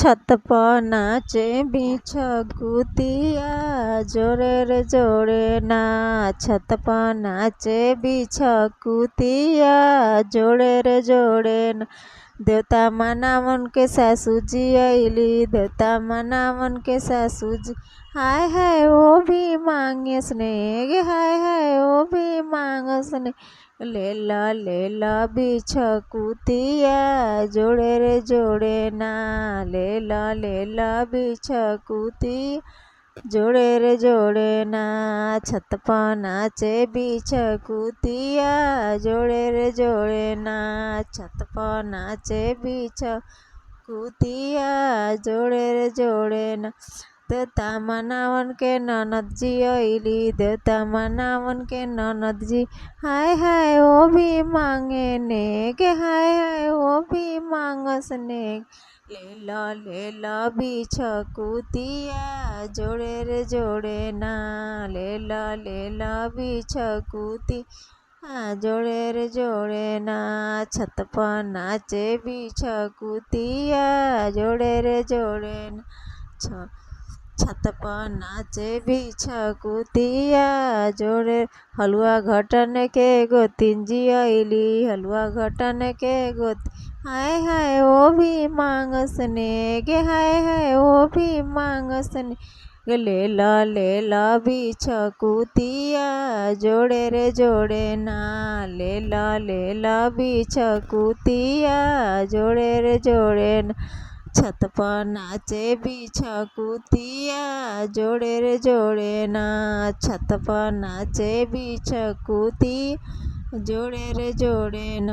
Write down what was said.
छत पर नाचे बिछकुतिया जोरे रे जोरे ना। छत पर नाचे बिछकुतिया जोड़े रे जोड़े ना। देवता मनावन के सासू जी अली, देवता मनावन के सासू जी। हाय हाय वो भी मांगे स्नेह, हाय हाय वो भी मांग स्नेह। लेला बिछकुतिया जोड़े रे जोड़े ना। लेला बिछकुती जोड़े रे जोड़े ना। छत पर नाचे बिछकुतिया जोड़े रे जोड़े ना। छत पर नाचे बिछकुतिया जोड़े रे जोड़े ना। देवता मनावन के ननद जी अली, देवता मनावन के ननद जी। हाय हाय वो भी मांगे नेक, हाय हाय वो भी मांगस नेक। लेला बिछकुतिया जोड़े रे जोड़े ना। लेला बिछकुती जोड़े रे जोड़े ना। छत पर नाचे बिछकुतिया जोड़े रे जोड़े ना। छत पर नाचे बिछकुतिया जोड़े। हलुआ घटन के गोतिन जी अली, हलुआ घटन के गोती। हाय हाय वो भी मांगस नेक, हाय हाय वो भी मांगस नेक। लेला बिछकुतिया जोड़े रे जोड़े ना। लेला बिछकुतिया जोड़े रे जोड़े ना। छत पर नाचे बिछकुतिया जोड़े रे जोड़े ना। छत पर नाचे बिछकुती जोड़े रे जोड़े ना।